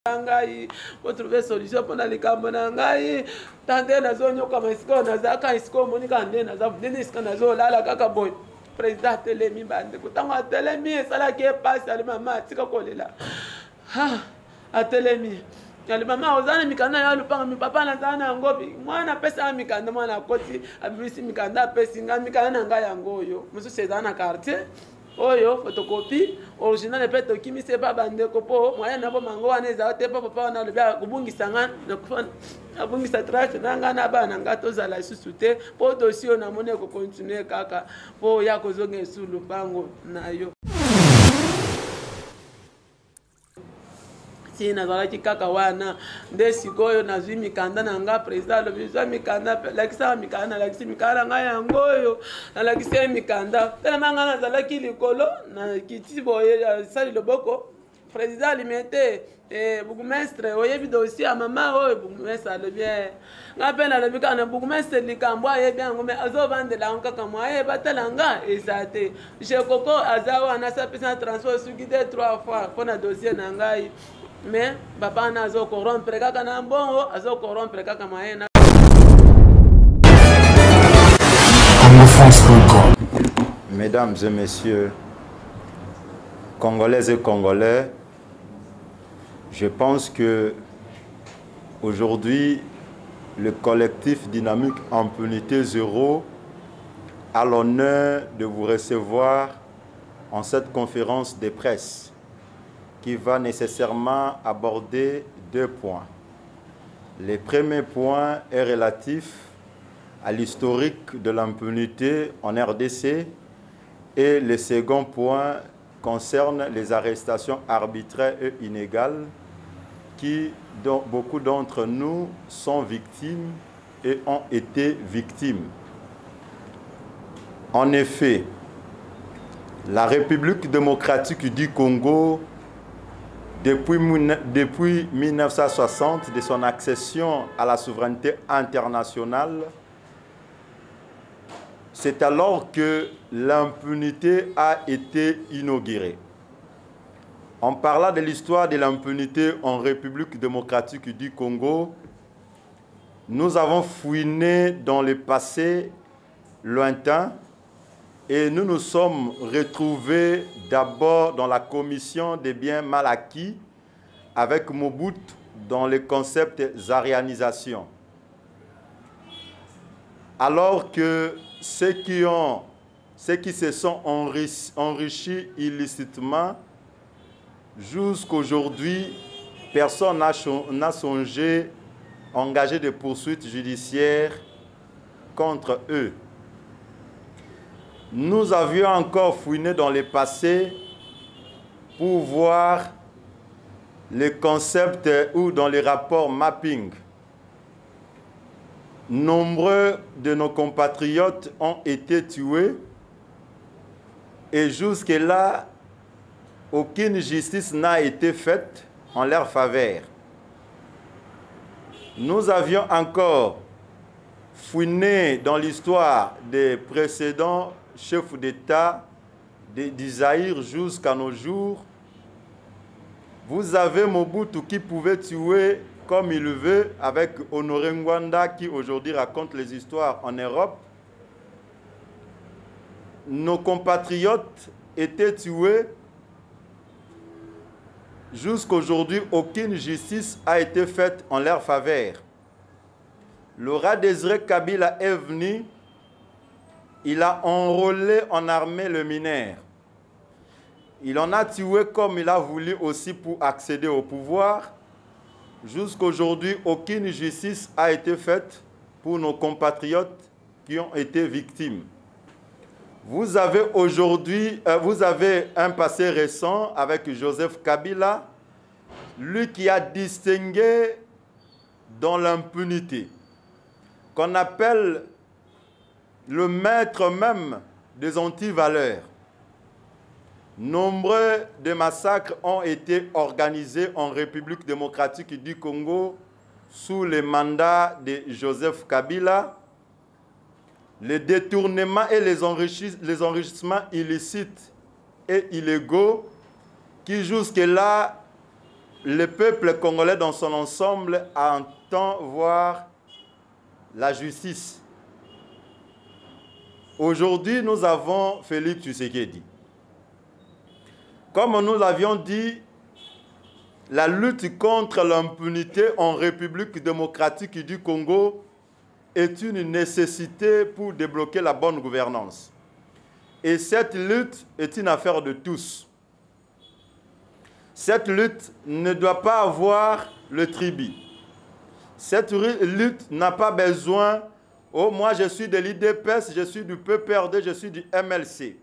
ngai pour trouver solution pour likambo na ngai tande nazonyoka masiko nazaka isiko monika nde nazavu nde isika nazolala kaka boy président telemi bande kutango atelemi esalaki epasi ali mama atika kolela atelemi ali mama ozana mikanda ya lupanga mi papa nazana na ngobi mwana pesa mikanda mwana akoti abisi mikanda pesi nga mikanda na ngai yango oyo musu sezana quartier oyo photocopie original pe to kimi se ba bande ko po moya na bo mango wana za te papa na lobya kubungisa ngana na kufana abungisa trash na ngana bana ngato za la susute po dossier na mone ko continuer kaka po ya ko zonge sulu bango nayo sina zalaki kaka wana nde sikoyo nazwi mikanda na nga president lobizwa mikanda lakisa mikanda lakisi mikanda nga yangoyo na lakisi mikanda tena manga nazalaki likolo na kiti boye sali loboko president alimete bourgmestre oyebi dossier ya mama oyo bourgmestre alobie nga mpe nalobika na bourgmestre likambo ayebi yango me azovandela ngo kaka mwa ayeba tala nga eza te jekoko aza wana asapesa transport soki te 3 fois mpo na dossier na ngai mais papa na azo corrompre kaka na mbongo azo corrompre kaka maena. Mesdames et messieurs, Congolaises et Congolais, je pense que aujourd'hui le collectif Dynamique Impunité Zéro a l'honneur de vous recevoir en cette conférence de presse qui va nécessairement aborder 2 points. Le premier point est relatif à l'historique de l'impunité en RDC et le second point concerne les arrestations arbitraires et inégales dont beaucoup d'entre nous sont victimes et ont été victimes. En effet, la République démocratique du Congo, depuis 1960, de son accession à la souveraineté internationale, c'est alors que l'impunité a été inaugurée. En parlant de l'histoire de l'impunité en République démocratique du Congo, nous avons fouiné dans le passé lointain et nous nous sommes retrouvés d'abord dans la commission des biens mal acquis avec Mobutu dans le concept zarianisation. Alors que ceux qui se sont enrichis illicitement, jusqu'aujourd'hui, personne n'a songé à engager des poursuites judiciaires contre eux. Nous avions encore fouiné dans le passé pour voir les concepts ou dans les rapports mapping. Nombreux de nos compatriotes ont été tués et jusque-là, aucune justice n'a été faite en leur faveur. Nous avions encore fouiné dans l'histoire des précédents chefs d'État d'Isaïr jusqu'à nos jours. Vous avez Mobutu qui pouvait tuer comme il veut avec Honoré Ngwanda qui aujourd'hui raconte les histoires en Europe. Nos compatriotes étaient tués. Jusqu'aujourd'hui, aucune justice a été faite en leur faveur. Laurent Désiré Kabila est venu. Il a enrôlé en armée le mineur. Il en a tué comme il a voulu aussi pour accéder au pouvoir. Jusqu'aujourd'hui, aucune justice a été faite pour nos compatriotes qui ont été victimes. Vous avez aujourd'hui, vous avez un passé récent avec Joseph Kabila, lui qui a distingué dans l'impunité, qu'on appelle le maître même des antivaleurs. Nombreux de massacres ont été organisés en République démocratique du Congo sous le mandat de Joseph Kabila. Les détournements et les enrichissements illicites et illégaux qui jusque-là le peuple congolais dans son ensemble entend voir la justice. Aujourd'hui, nous avons Félix Tshisekedi. Comme nous l'avions dit, la lutte contre l'impunité en République démocratique du Congo est une nécessité pour débloquer la bonne gouvernance. Et cette lutte est une affaire de tous. Cette lutte ne doit pas avoir le tribut. Cette lutte n'a pas besoin, oh moi je suis de l'IDPS, je suis du PPRD, je suis du MLC.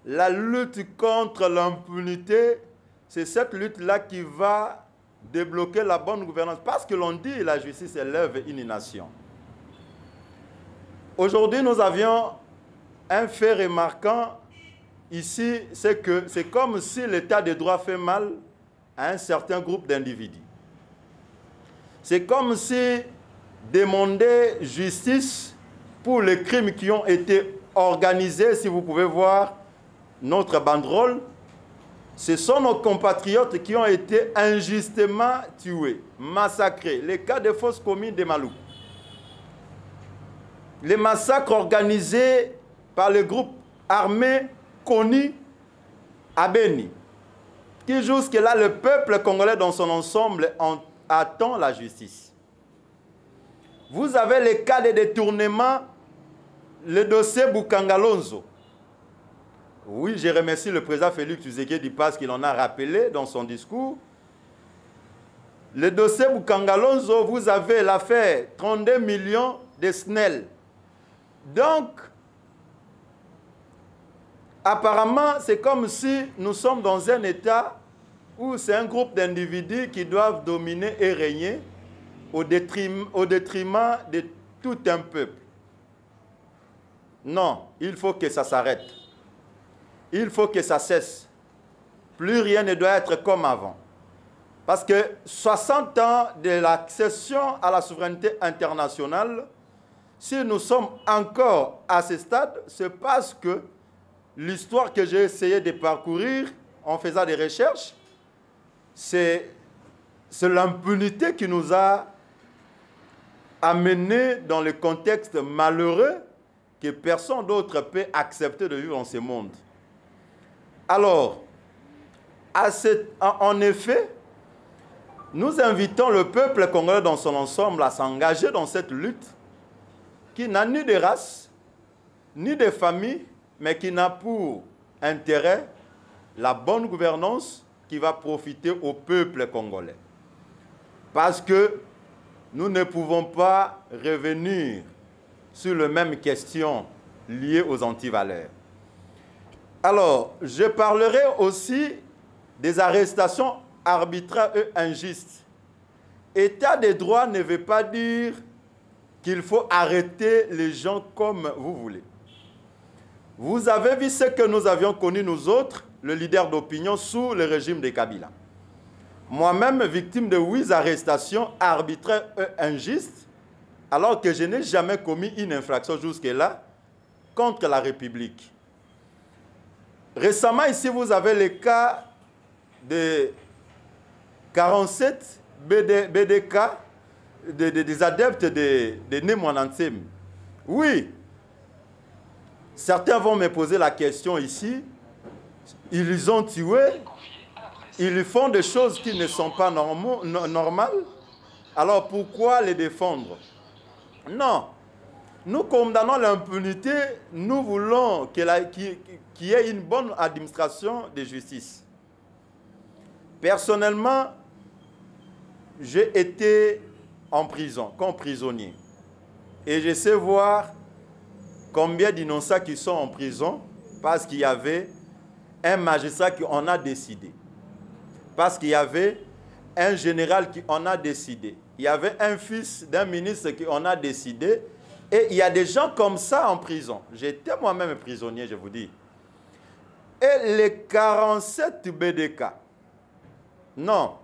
La lutte contre l'impunité, c'est cette lutte-là qui va débloquer la bonne gouvernance. Parce que l'on dit la justice élève une nation. Aujourd'hui, nous avions un fait remarquant ici, c'est que c'est comme si l'état de droit fait mal à un certain groupe d'individus. C'est comme si demander justice pour les crimes qui ont été organisés, si vous pouvez voir notre banderole, ce sont nos compatriotes qui ont été injustement tués, massacrés. Les cas de fausses communes de Malou. Les massacres organisés par les groupes armés connus à Beni. Qui jusque-là, le peuple congolais dans son ensemble attend la justice. Vous avez les cas de détournement, le dossier Bukangalonzo. Oui, je remercie le président Félix Tshisekedi parce qu'il en a rappelé dans son discours. Le dossier Bukangalonzo, vous avez l'affaire 32 millions de SNEL. Donc, apparemment, c'est comme si nous sommes dans un état où c'est un groupe d'individus qui doivent dominer et régner au détriment de tout un peuple. Non, il faut que ça s'arrête. Il faut que ça cesse. Plus rien ne doit être comme avant. Parce que 60 ans de l'accession à la souveraineté internationale, si nous sommes encore à ce stade, c'est parce que l'histoire que j'ai essayé de parcourir en faisant des recherches, c'est l'impunité qui nous a amenés dans le contexte malheureux que personne d'autre peut accepter de vivre dans ce monde. Alors, en effet, nous invitons le peuple congolais dans son ensemble à s'engager dans cette lutte qui n'a ni de race, ni de famille, mais qui n'a pour intérêt la bonne gouvernance qui va profiter au peuple congolais. Parce que nous ne pouvons pas revenir sur les mêmes questions liées aux antivaleurs. Alors, je parlerai aussi des arrestations arbitraires et injustes. État de droit ne veut pas dire qu'il faut arrêter les gens comme vous voulez. Vous avez vu ce que nous avions connu, nous autres, le leader d'opinion, sous le régime de Kabila. Moi-même, victime de 8 arrestations arbitraires et injustes, alors que je n'ai jamais commis une infraction jusque-là contre la République. Récemment, ici, vous avez le cas de 47 BDK, des adeptes de Némoanantem. Oui, certains vont me poser la question ici. Ils les ont tués. Ils font des choses qui ne sont pas normales. Alors pourquoi les défendre? Non. Nous condamnons l'impunité. Nous voulons qu'il y ait une bonne administration de justice. Personnellement, j'ai été en prison, comme prisonnier. Et je sais voir combien d'innocents qui sont en prison parce qu'il y avait un magistrat qui en a décidé. Parce qu'il y avait un général qui en a décidé. Il y avait un fils d'un ministre qui en a décidé. Et il y a des gens comme ça en prison. J'étais moi-même prisonnier, je vous dis. Et les 47 BDK, non.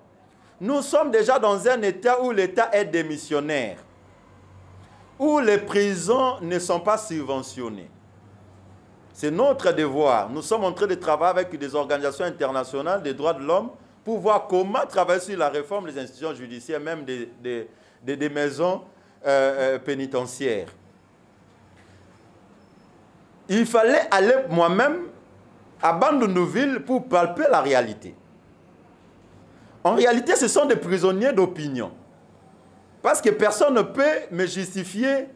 Nous sommes déjà dans un état où l'État est démissionnaire, où les prisons ne sont pas subventionnées. C'est notre devoir. Nous sommes en train de travailler avec des organisations internationales des droits de l'homme pour voir comment travailler sur la réforme des institutions judiciaires, même des maisons pénitentiaires. Il fallait aller moi-même à Bandundu-Ville pour palper la réalité. En réalité, ce sont des prisonniers d'opinion. Parce que personne ne peut me justifier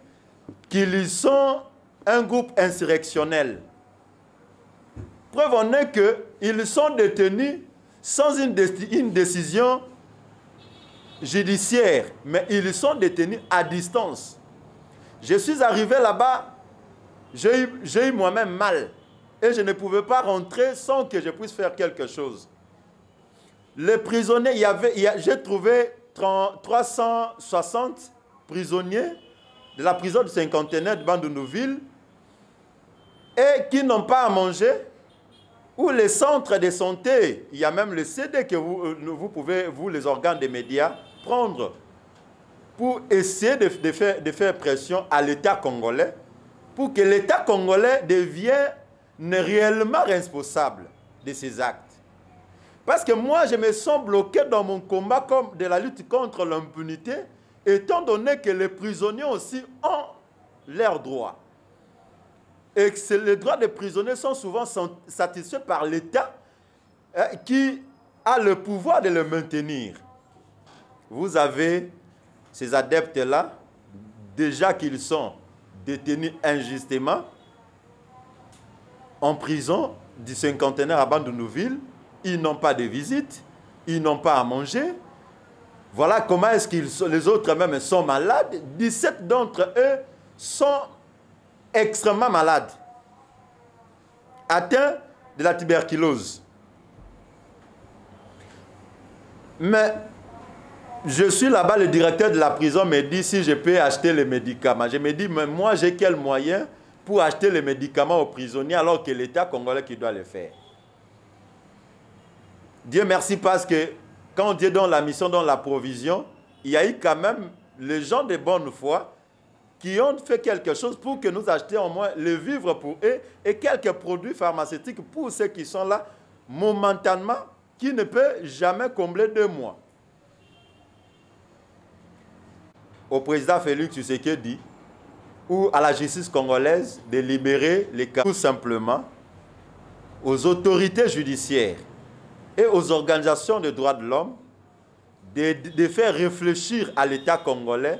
qu'ils sont un groupe insurrectionnel. Preuve en est qu'ils sont détenus sans une décision judiciaire, mais ils sont détenus à distance. Je suis arrivé là-bas, j'ai eu moi-même mal et je ne pouvais pas rentrer sans que je puisse faire quelque chose. Les prisonniers, j'ai trouvé 360 prisonniers de la prison du cinquantenaire de Bandundu-Ville et qui n'ont pas à manger, ou les centres de santé, il y a même le CD que vous pouvez, vous les organes des médias, prendre pour essayer de faire pression à l'État congolais pour que l'État congolais devienne réellement responsable de ces actes. Parce que moi, je me sens bloqué dans mon combat comme de la lutte contre l'impunité, étant donné que les prisonniers aussi ont leurs droits. Et que les droits des prisonniers sont souvent satisfaits par l'État qui a le pouvoir de les maintenir. Vous avez ces adeptes-là, déjà qu'ils sont détenus injustement, en prison du cinquantenaire à Bandundu-Ville, ils n'ont pas de visite, ils n'ont pas à manger. Voilà comment est-ce qu'ils sont, les autres même sont malades. 17 d'entre eux sont extrêmement malades, atteints de la tuberculose. Mais je suis là-bas, le directeur de la prison me dit si je peux acheter les médicaments. Je me dis, mais moi j'ai quel moyen pour acheter les médicaments aux prisonniers alors que l'État congolais qui doit le faire? Dieu merci parce que quand Dieu donne la mission, donne la provision, il y a eu quand même les gens de bonne foi qui ont fait quelque chose pour que nous achetions au moins les vivres pour eux et quelques produits pharmaceutiques pour ceux qui sont là momentanément, qui ne peuvent jamais combler 2 mois. Au président Félix Tshisekedi ou à la justice congolaise de libérer les cas, tout simplement aux autorités judiciaires et aux organisations de droits de l'homme de faire réfléchir à l'État congolais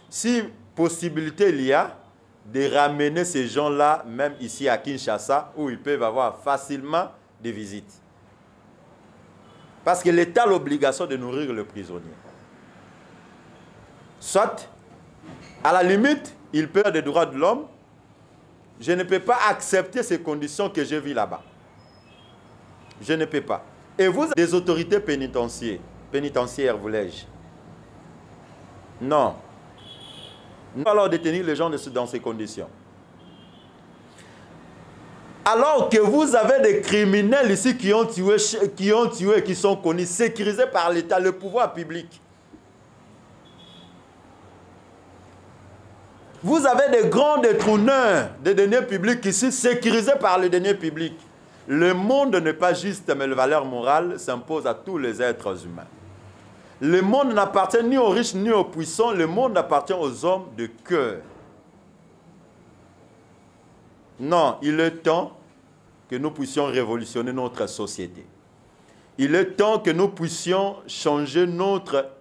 si possibilité il y a de ramener ces gens-là, même ici à Kinshasa, où ils peuvent avoir facilement des visites. Parce que l'État a l'obligation de nourrir le prisonnier. Soit, à la limite, il peut avoir des droits de l'homme. Je ne peux pas accepter ces conditions que j'ai vues là-bas. Je ne peux pas. Et vous avez des autorités pénitentiaires, voulais-je? Non. Nous allons détenir les gens dans ces conditions. Alors que vous avez des criminels ici qui ont tué, qui sont connus, sécurisés par l'État, le pouvoir public. Vous avez des grands détourneurs des deniers publics ici, sécurisés par les deniers publics. Le monde n'est pas juste, mais les valeurs morales s'imposent à tous les êtres humains. Le monde n'appartient ni aux riches ni aux puissants, le monde appartient aux hommes de cœur. Non, il est temps que nous puissions révolutionner notre société. Il est temps que nous puissions changer notre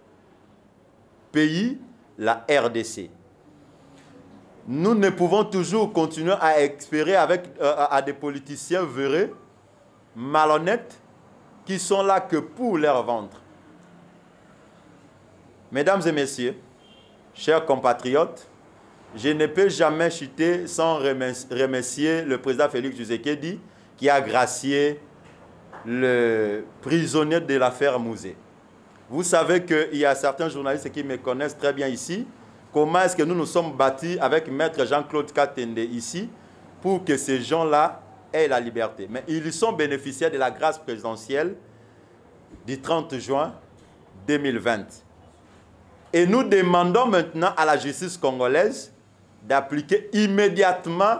pays, la RDC. Nous ne pouvons toujours continuer à espérer à des politiciens véreux, malhonnêtes, qui sont là que pour leur ventre. Mesdames et messieurs, chers compatriotes, je ne peux jamais chuter sans remercier le président Félix Tshisekedi qui a gracié le prisonnier de l'affaire Mouzé. Vous savez qu'il y a certains journalistes qui me connaissent très bien ici. Comment est-ce que nous nous sommes battus avec Maître Jean-Claude Katende ici pour que ces gens-là aient la liberté. Mais ils sont bénéficiaires de la grâce présidentielle du 30 juin 2020. Et nous demandons maintenant à la justice congolaise d'appliquer immédiatement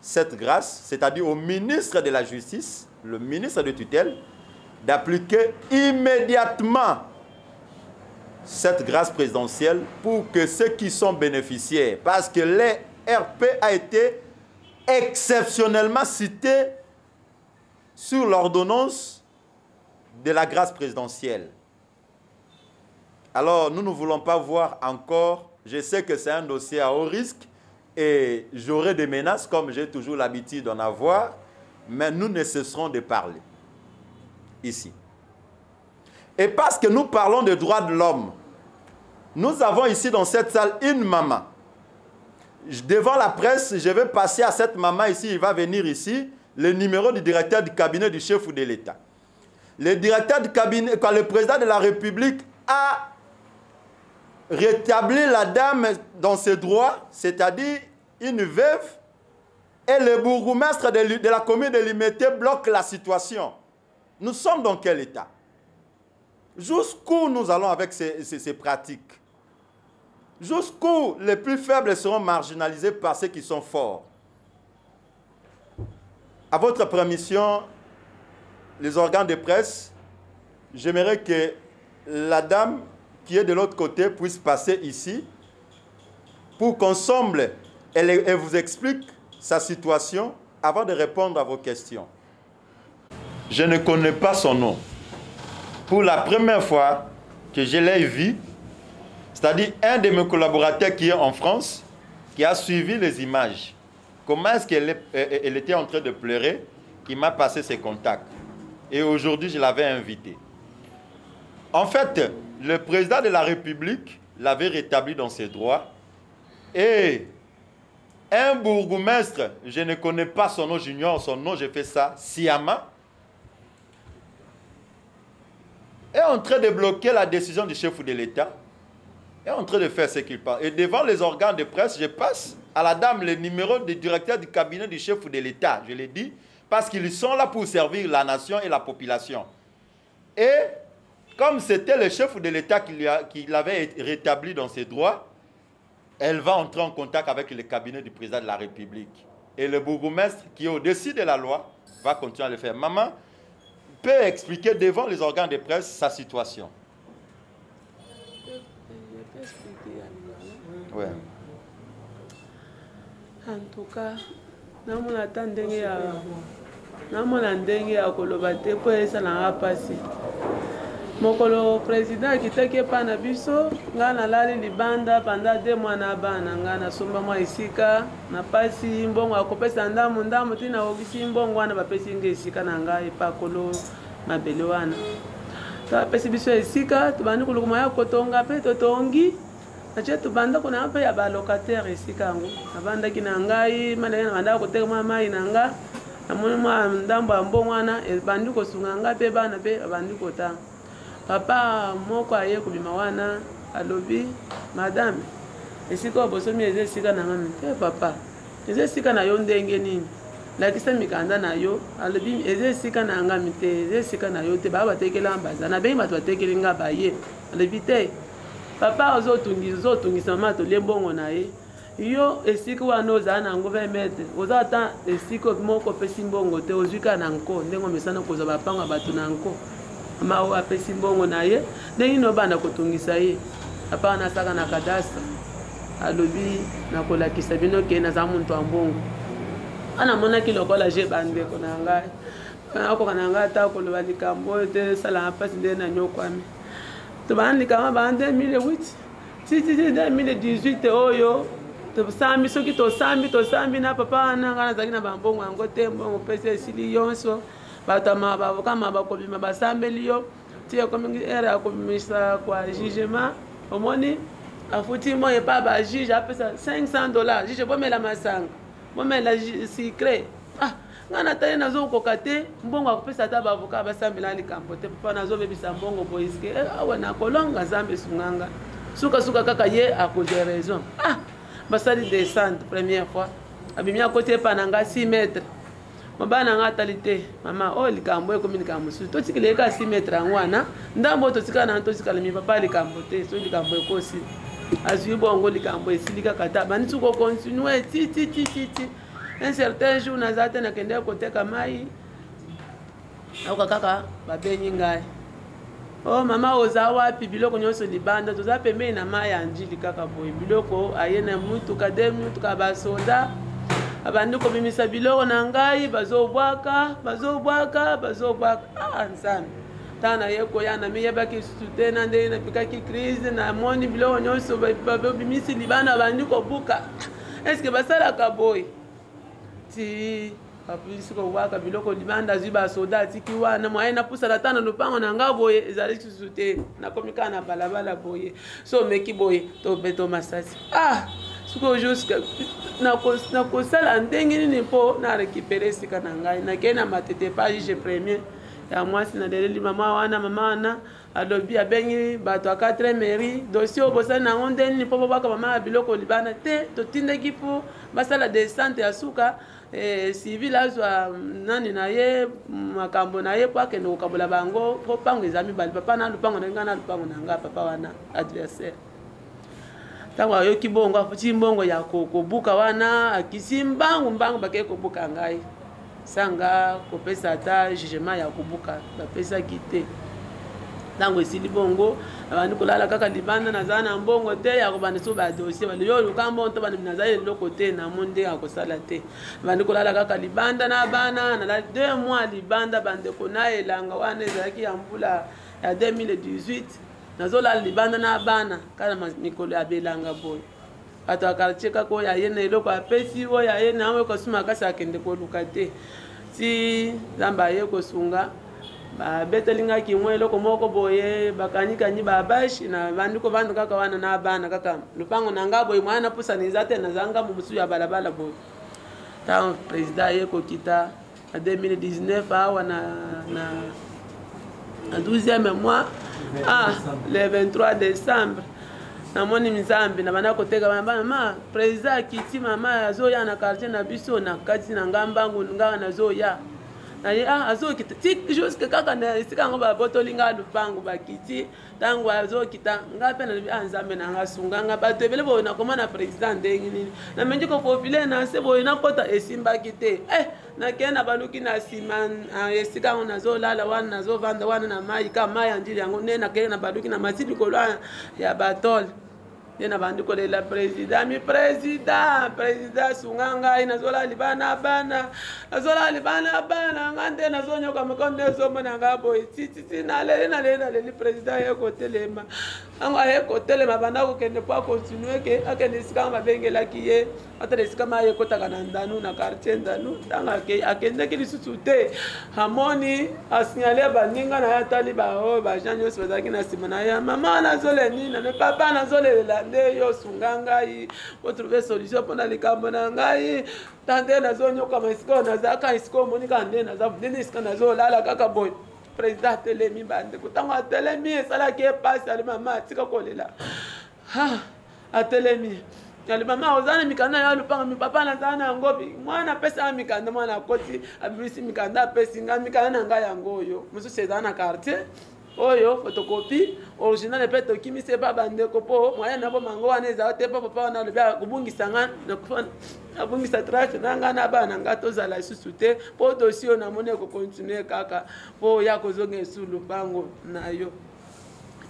cette grâce, c'est-à-dire au ministre de la Justice, le ministre de tutelle, d'appliquer immédiatement cette grâce présidentielle pour que ceux qui sont bénéficiaires, parce que les RP a été exceptionnellement cité sur l'ordonnance de la grâce présidentielle. Alors, nous ne voulons pas voir encore, je sais que c'est un dossier à haut risque et j'aurai des menaces comme j'ai toujours l'habitude d'en avoir, mais nous ne cesserons de parler ici. Et parce que nous parlons des droits de l'homme, nous avons ici dans cette salle une maman. Devant la presse, je vais passer à cette maman ici, il va venir ici, le numéro du directeur du cabinet du chef de l'État. Le directeur du cabinet, quand le président de la République a rétabli la dame dans ses droits, c'est-à-dire une veuve, et le bourgmestre de la commune de Limete bloque la situation. Nous sommes dans quel état? Jusqu'où nous allons avec ces pratiques? Jusqu'où les plus faibles seront marginalisés par ceux qui sont forts? À votre permission, les organes de presse, j'aimerais que la dame qui est de l'autre côté puisse passer ici pour qu'ensemble, elle vous explique sa situation avant de répondre à vos questions. Je ne connais pas son nom. Pour la première fois que je l'ai vu, c'est-à-dire un de mes collaborateurs qui est en France, qui a suivi les images, comment est-ce qu'elle était en train de pleurer, qui m'a passé ses contacts. Et aujourd'hui, je l'avais invité. En fait, le président de la République l'avait rétabli dans ses droits. Et un bourgmestre, je ne connais pas son nom, j'ignore son nom, j'ai fait ça, Siama, est en train de bloquer la décision du chef de l'État, est en train de faire ce qu'il parle. Et devant les organes de presse, je passe à la dame le numéro du directeur du cabinet du chef de l'État, je l'ai dit, parce qu'ils sont là pour servir la nation et la population. Et comme c'était le chef de l'État qui l'avait rétabli dans ses droits, elle va entrer en contact avec le cabinet du président de la République. Et le bourgmestre, qui est au-dessus de la loi, va continuer à le faire. Maman peut expliquer devant les organes de presse sa situation. Je peux expliquer à Ouais. En tout cas, namona ndenge ya koloba te po esalanga pasi. Mokolo président akitaki epa na biso nga nalali libanda pendant 2 mois na bana nga nasomba mwa esika na pasi mbongo akopesa ndamu tina okisi mbongo wana bapesi nge esika na ngai epa kolo mabele wana bapesi biso esika tubandi kulukuma ya kotonga mpe totongi nache tubanda kuna mpe ya balocataire esika yango nabandaki na ngai mandaki na bandaka koteka mwa mai na nga namoni mwa ndambo ya mbongo wana ebandi kosunga nga mpe bana mpe babandi kotanga. Papa moko aye kubima wana alobi madame esika obosomi eze esika na ngami te papa eze esika na yo ndenge nini lakisa mikanda na yo alobi eze esika na ngami te eze esika na yo te baba batekela mbaza na bengi bato batekeli nga baye alobi te papa ozotungisa mama tolie mbongo na ye yo esika wana ozala na yango 20 metre oza ata esika moko opesi mbongo te ozwika na nko ndenge omesana kozwa bapanga bato na nko mama apesi mbongo na ye ndenge no banda kotungisa ye apaka nasaka na kadastre alobi nakolakisa bino ke naza muntu ya mbongo anamonaki lokola je bandeko na ngai akoka na ngai ata koloba likambo oyo te esalaka mpasi nde na nyokwami tobandikama baa 2008 titi 2018 oyo tosambi soki tosambi na papa wana ngai nazalaki na bambongo yango te mbongo pesi esili yonso bato bavokama bakobima basambeli yo ti ekomi ere ya kobimisa kwa jugement omoni afuti mo epa bajuge apesa $500 juge bomela masanga bomela secret ngai natali nazokoka te mbongo akopesa ata bavoka basambela likambo te papa nazobebisa mbongo boiske awa nakolonga nzambe esunganga sukasuka kaka ye akozwa raison basali descente première fois abimi akoti epa na nga 6 mètres mabana nga atali te mama oyo likambo ekomi likambo mosusu totikela eka 6 mètre yango wana ndambo totikala na totikala mi papa likambo te so likambo ekosi azwi bongo likambo esili kaka ta banditi kokontinue ti un certain jour naza te nakende koteka mai nakoka kaka babengi ngai oh mama oza wapi biloko nyonso libanda toza pembeni na mai ya njili kaka boye biloko aye na mutuka de mutuka basoda abandi kobimisa biloko na ngai bazobwaka nzambe tana ye koya na miyebaki susu te na ndenge napikaki crise na moni biloko nyonso babimisi libanda bandi kobuka eske basalaka boye ti bapulisi kobwaka biloko libanda azwi basoda atiki wana mwaye napusana ta na lopango na nga boye ezali susu te nakomi kaka na balabala boye so omeki boye tobeto masasi sikoyo juske nakosala ndenge nini mpo na récupere esika na ngai nakei na matete pa juge premier ya mwasi na leleli mama wana alobi abengi bato ya 4 mairie dossier obosani nango nde nini mpo bobwaka mama ya biloko libanda te totindaki mpo basala descente ya suka civil azwa nani na ye makambo na ye po akende kokabola bango mpo mpango eza mibali papa na lupango na ngai na lupango na ngai papa wana adversaire ntango ayoki bongo afuti mbongo ya kobuka wana akisi mbangu bakei kobuka ngai sanga kopesa ata jugement ya kobuka bapesaki te ntango esili bongo abandi kolala kaka libanda naza na mbongo te ya kobanda so badossier balobi oyo luka mbongo to banda nazali eloko te namo ndenge akosala te abandi kolala kaka libanda na bana nalali 2 mois libanda bandeko na elanga wana ezalaki ya mbula ya 2018 nazolala libanda na bana kala mikolo ya belanga boye bato ya quartier kaka oyo aye na eloko apesi oyo aye na oyo kosuma kasi akende koluka te ti nzambe aye kosunga babetolingaki mwa eloko moko boye bakanikanyi babashi na bandi kovanda kaka wana na bana kaka lupango na nga boye mwana napusana eza te nazanga mosusu ya balabala boye ntango président aye kokita na 2019 awa na 12e mois le 23 décembre namoni nzambe na bana koteka mama président akiti mama azoya na quartier na biso na kati na ngambangu ngaka nazoya naye azokita tik jusque kaka na esika ngo babotoli nga lupango bakiti ntango azokita nga mpe nalobi nzambe na nga sunga nga bato ebele boye nakoma na président ndenge nini namengi kofofile na se boye nakota esimbaki te nakei na baluki na nsima esika ngo nazolala wana nazovanda wana na mai ka mai ya njili yango nde nakei na baluki na masi likolo ya batole nde na bandi kolela président mi président sunga ngai nazolala libana bana nga nde nazonyoka moko nde ezomona nga boye tititi naleli président ye kotelema ango aye kotelema banda kokende po akontinue ke akende esika ngo babengelaki ye atala esika ma ye kotaka na ndanu na quartier ndanu ntango akendeki lisusu te amoni asignale baninga na ye atali baoyo bajean nyonso bazalaki na nsima na ye mama nazole nini nane papa nazolelela nde yo sunga ngai otrouve solution mpona likambo na ngai tande nazonyokama esika oyo nazalaka esika omoni kaka nde naza nde esika nazolala kaka boye président atelemi bandeko ntango atelemi esalaki epasi ali mama atika kolela atelemi ali mama oza na mikanda ya lupango mipapa nazala na yango mwana apesaka mikanda mwana akoti abimisi mikanda apesi ngai mikanda na ngai yango oyo mosusu ezala na quartier oyo photocopie original epe tokimisi epa bandeko mpo moyen na bomango wana ezala te mpo papa wana alobi akobungisa nga abungisa trache na nga na bana nga tozala lisusu te mpo dossier oyo namoni ekokontinue kaka mpo ya kozonga esu lupango na yo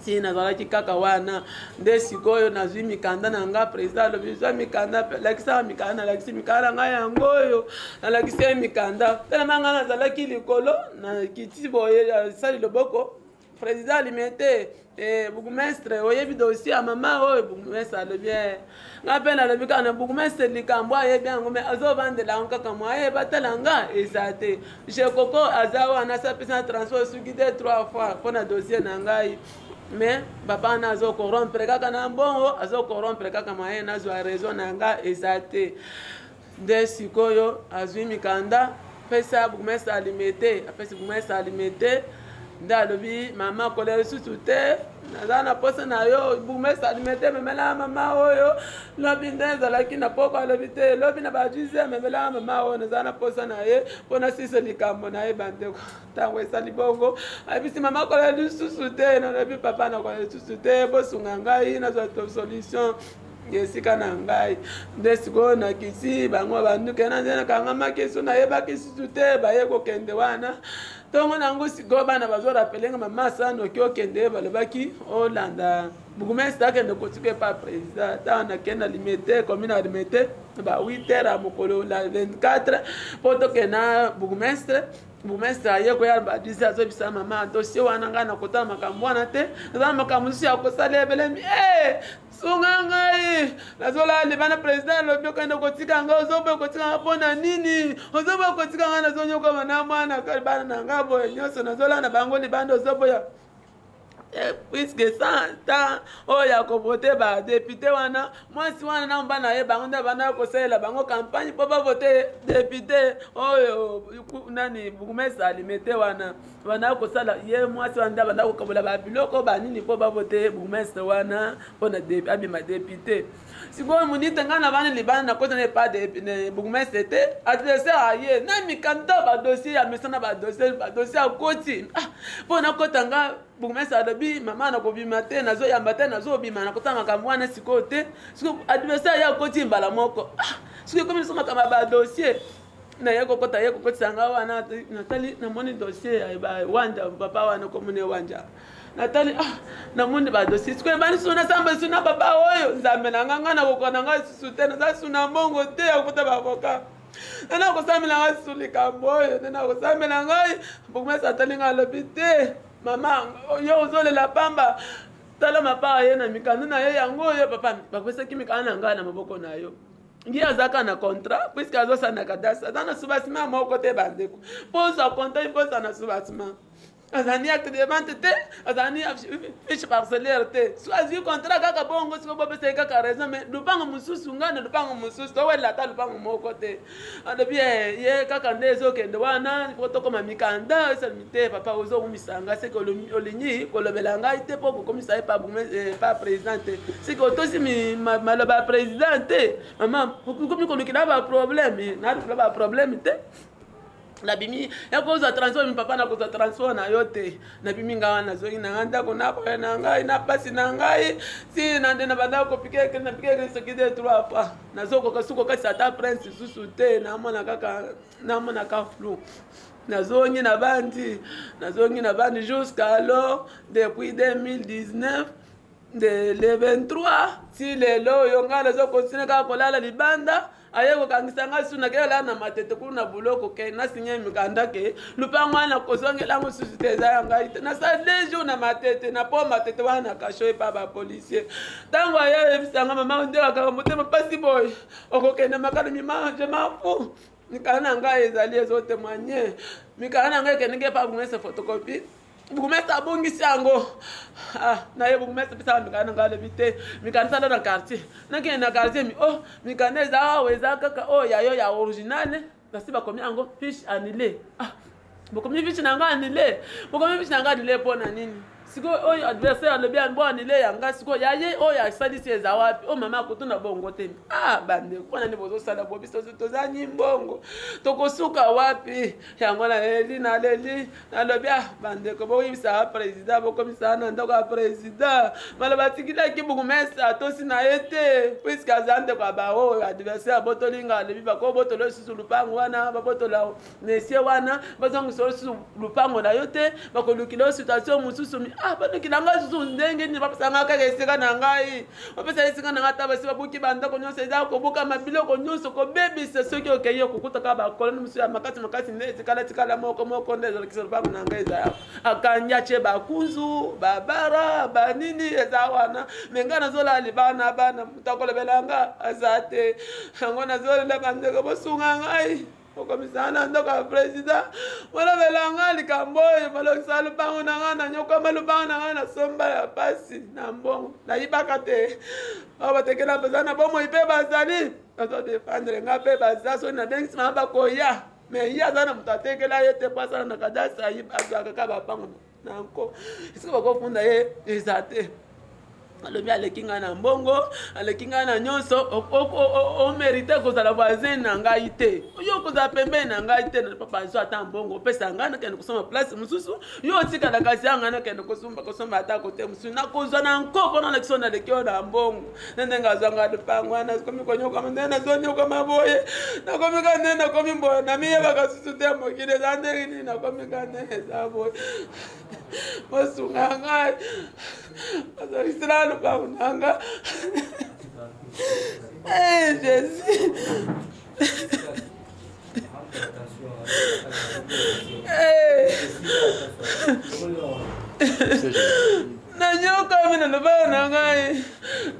ti nazalaki kaka wana nde sikoyo nazwi mikanda na nga président alobi zwa mikanda lakisaka mikanda nalakisi mikanda na ngai yango oyo nalakisi ye mikanda telema nga nazalaki likolo na kiti boye asali loboko président alimete bourgmestre oyebi dossier ya mama oyo bourgmestre alobi nga mpe nalobi kaka na bourgmestre likambo ayebi yango me azovandela yango kaka mwa ayeba tala nga eza te jekoko aza wana asapesa na transport soki te 3 fois mpo na dossier na ngai mais papa wana azokorompre kaka na mbongo azokorompre kaka mwaye nazwa raison na nga eza te nde sikoyo azwi mikanda pesa bourgmestre alimete apesi bourgmestre alimete nde alobi mama kolela lisusu te naza na posa na yo bourgmestre alimete memela mama oyo lobi nde ezalaki na poko alobi te lobi na bajuise memela mama oyo naza na posa na ye mpo nasisa likambo na ye bandeko ntango esali bongo ayebisi mama kolela lisusu te nalobi papa nakolela lisusu te bosunga ngai nazwa solution esika na ngai nde sikoyo nakisi bango banduke na nzela kangamaki so nayebaki lisusu te baye kokende wana ntongo nango sikoyo bana bazorapelenga mama sana oki okende balobaki olanda bourgmestre akende kotika epa président ntango nakenda limete commune ya limete ba 8 heures ya mokolo la 24 mpo tokenda bourgmestre aye koya badisi azobisa mama dossier wana ngai nakotala makambo wana te naza na makambo mosusu ya kosala ebelemi sunga ngai nazola libana président alobi okende kotika ngai ozoboya kotika ngai mpona nini ozoboya kotika ngai nazonyokoma na mwana libana na ngai boye nyonso nazolanda bango libanda ozoboya puisque santa oyo akovote badepute wana mwasi wana na mobana ye bango nde banda kosalela bango campagne mpo bavote depute oyo nani bourgmestre alimete wana banda kosala ye mwasi wana nde banda kokabola babiloko banini mpo bavote bourgmestre wana mpona abima depute sikoyo munite ngai na bana libana nakota na epa bourgmestre te adversaire aye na mikanda badossier ya mesana badossier akoti mpo nakota nga bourgmestre alobi mama nakobima te nazoyamba te nazobima nakotanga makambo wana sikoyo te sikoyo adversaire ye akoti mbala moko sikoyo ekomi liso makambo ya badossier naye kokota ye kokotisa nga wana natali namoni dossier ya wanja papa wana komune wanja natali namoni badossier sikoyo ebani susu nasamba lisu na papa oyo nzambe na nga na kokona nga susu te naza susu na mbongo te akota baavoka nana kosambela ngai susu likambo oyo nana kosambela ngai bourgmestre atali nga alobi te mama yo ozolela pamba tala mapaa ye na mikanda na ye yango oyo papa bapesaki mikanda na ngai na maboko na yo ngi azaka na contrat puisque azosala na kadastre aza na subasima moko te bandeko mpo ozwa contrat ifosa na subasima azani acte de vente te azani fiche parcellaire te so azwi contrat kaka bongo siko bopesaki kaka raison mais lupango mosusu ngai na lupango mosusu towelela ata lupango moko te alobi ye kaka nde ezokende wana po tokoma mikanda esalimi te papa ozokumisa ngai seke olingi kolobela ngai te mpo kokomisa ye pa président te seke otosi maloba ya président te mama okomi kolukila baproblème nalukila baproblème te nabimi yakozwa transport mi papa nakozwa transport na yo te nabimi nga wana nazongi na ngai ndako nakoya na ngai na pasi na ngai si nande na bandako kopike napike soki de 3 fois nazokoka sukokatisa ata prince susu te namona ka flou nazongi na bandi jusqu'à alors depuis 2019 le 23 si lelo oyo ngai nazokontinue kaka kolala libanda aye kokangisa ngai susu nakela na matete kuna buloko ke nasinye mikanda ke lupango wana kozongelango susu te eza ya ngai te nasala 2 jours na matete na po matete wana kasho epa bapolisier ntango aye ayebisanga mama ondelaka motema mpasi boye okokende makala mima je m'en mikala na ngai ezali ezotémoigne mikala na ngai ekendenge epa bourgmestre photocopie bourgmestre abongisi yango naye bourgmestre pesaka mikanda na ngai alobi te mikanda sala na quartier nakende na quartier mikanda eza awa eza kaka oyo yayo ya originale basi bakomi yango fiche annulé bokomi fiche na ngai annulé bokomi fiche na ngai annulé mpo na nini sikoyo oyo adversaire alobi yango annulé yanga sikoyo yaye oyo asalisi eza wapi o mama akotuna bongo te bandeko mpona nde bozosala bo biso tozanyi mbongo tokosuka wapi yango naleli nalobi bandeko boyebisaka président bokomisaka na ndako ya président maloba atikilaki bourgmestre atosi na ye te puiske aza ndeko ya baoyo adversaire abotolinga alobi bakobotola lisusu lupango wana babotola mesie wana bazongisa lisusu lupango na yo te bakolukila situation mosusu balukila ngai susu ndenge nini bapesanga kaka esika na ngai bapesa esika na ngai ata basi babuki bandako nyonso eza kobukama biloko nyonso kobebisa soki okei okokutaka bakoloni mosusu ya makasi nde etikala moko nde ezolakisa lupango na ngai eza akandi atie bakunzu babara banini eza wana me ngai nazolala libana bana moto akolobela nga aza te yango nazolela bandeko bosunga ngai okomisana na ndako ya président molobela ngai likambo oyo balokisa lupango na ngai nanyokama lupango na ngai na somba ya pasi na mbongo nayibaka te oyo batekela mpenza na bomoi mpe bazali bazodefendre ngai mpe baza soki nabengisi mama bakoya me ye aza na moto atekela ye te mpo asala na kadasi azwaka kaka bapango nanko esika bakofunda ye eza te alobi aleki ngai na mbongo aleki ngai na nyonso omérite kozala voisin na ngai te yo kozala pembeni na ngai te na papa azwa ata mbongo opesa ngai nakende kosomba place mosusu yo otikala kasi ya ngai nakende kosomba ata kote mosusu nakozwa na nko mpona na kiso naleki oyo na mbongo nde ndenge azwa ngai lupango wana nakomi konyokama nde nazonyokama boye nakomi ka nde nakomi boye namiyebaka susu te mokili eza ndenge nini nakomi ka nde eza boye mosunga ngai azolisila lupango nanga Jésus nanyoka mina lupango na ngai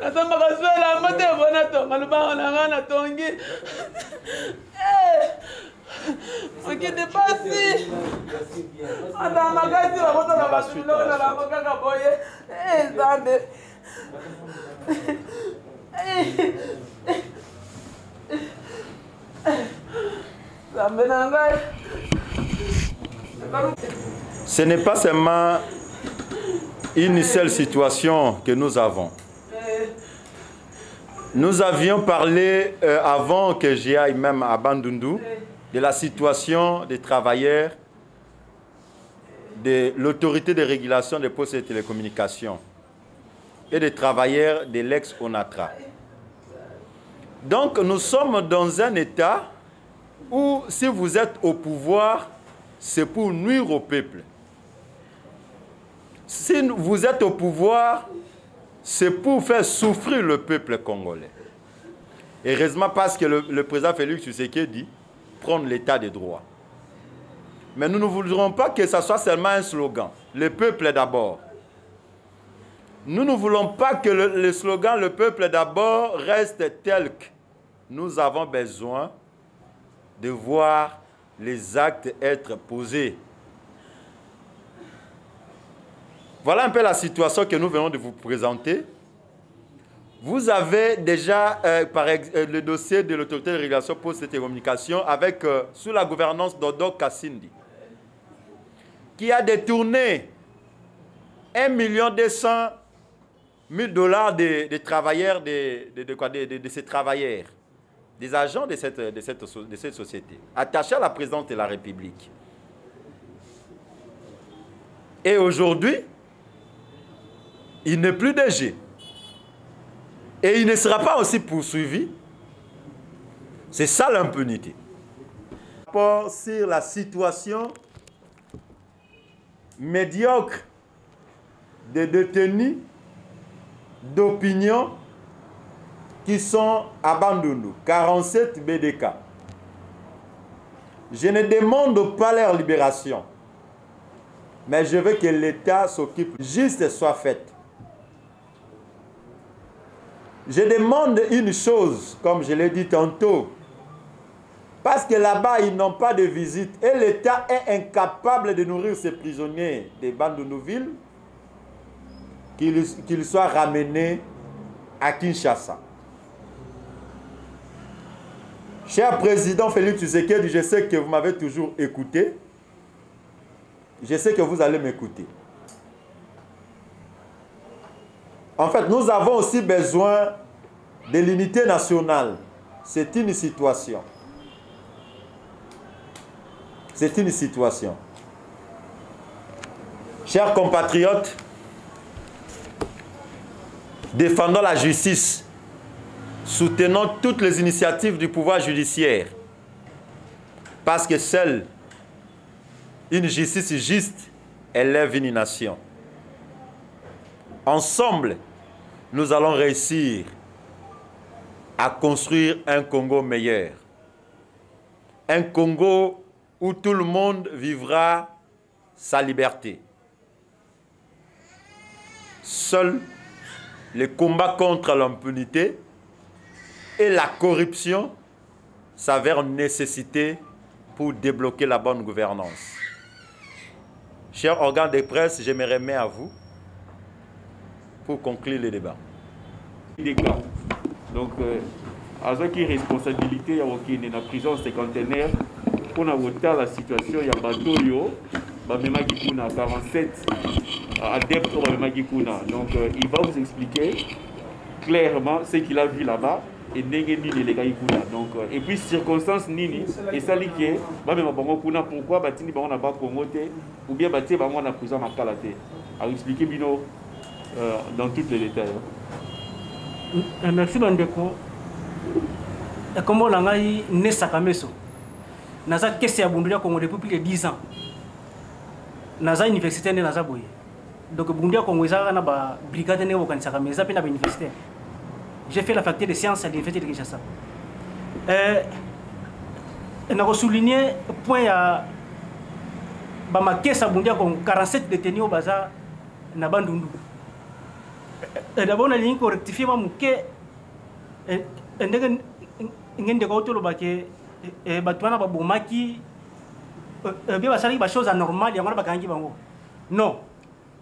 nasombaka swela mote bona tonga lupango na ngai natongi okende pasi ata makasi bakotana babiloko na bango kaka boye Nzambe Nzambe na ngai. Ce n'est pas seulement une seule situation que nous avons. Nous avions parlé avant que j'y aille même à Bandundu de la situation des travailleurs de l'autorité de régulation des postes et télécommunications et des travailleurs de l'ex-ONATRA. Donc nous sommes dans un état où si vous êtes au pouvoir, c'est pour nuire au peuple. Si vous êtes au pouvoir, c'est pour faire souffrir le peuple congolais. Heureusement parce que le président Félix Tshisekedi prend l'état de droit. Mais nous ne voudrons pas que ce soit seulement un slogan. Le peuple d'abord. Nous ne voulons pas que le slogan « Le peuple d'abord » reste tel que nous avons besoin de voir les actes être posés. Voilà un peu la situation que nous venons de vous présenter. Vous avez déjà le dossier de l'autorité de régulation postes et télécommunications avec, sous la gouvernance d'Odo Kassindi, qui a détourné 1 200 000 $ des travailleurs, de ces travailleurs, des agents de cette société, attachés à la présidence de la République. Et aujourd'hui, il n'est plus DG. Et il ne sera pas aussi poursuivi. C'est ça l'impunité. Rapport sur la situation médiocre des détenus d'opinion qui sont à Bandundu, 47 BDK. Je ne demande pas leur libération, mais je veux que l'État s'occupe, justice soit faite. Je demande une chose, comme je l'ai dit tantôt, parce que là-bas, ils n'ont pas de visite et l'État est incapable de nourrir ces prisonniers des Bandundu-ville, qu'ils soient ramenés à Kinshasa. Cher président Félix Tshisekedi, je sais que vous m'avez toujours écouté. Je sais que vous allez m'écouter. En fait, nous avons aussi besoin de l'unité nationale. C'est une situation. C'est une situation. Chers compatriotes, défendons la justice, soutenons toutes les initiatives du pouvoir judiciaire, parce que seule une justice juste élève une nation. Ensemble, nous allons réussir à construire un Congo meilleur. Un Congo où tout le monde vivra sa liberté. Seul le combat contre l'impunité et la corruption s'avèrent une nécessité pour débloquer la bonne gouvernance. Chers organes de presse, je me remets à vous pour conclure le débat. Donc, avec une responsabilité, il y a une prison cinquantenaire pour avoir la situation, il y a bateau, même qui a 47 adepte au Babemaki Kuna. Donc il va vous expliquer clairement ce qu'il a vu là-bas et Nengeni les Kuna. Donc et puis circonstances nini et ça li que Babema Bango Kuna pourquoi Batini Bango n'a pas Congoté ou bien Bati Bango n'a prison à Kalate. À expliquer Bino dans tous les détails. Merci Bandeko. Comme on l'a dit, Nesakameso. Naza kesi ya Bundulia Congo depuis plus de 10 ans. Naza université ne naza boye. Donc Bundulia Congo eza na ba brigade ne okanisaka mais eza pe na ba université. J'ai fait la faculté de sciences à l'université de Kinshasa. On a souligné point ya ba makesa Bundulia Congo 47 détenus au bazar na Bandundu. D'abord on a ligne rectifier ma muke ndenge ngende ko tolo ba ke batwana ba bomaki bien basali ba chose anormale yango ba kangi bango. Non.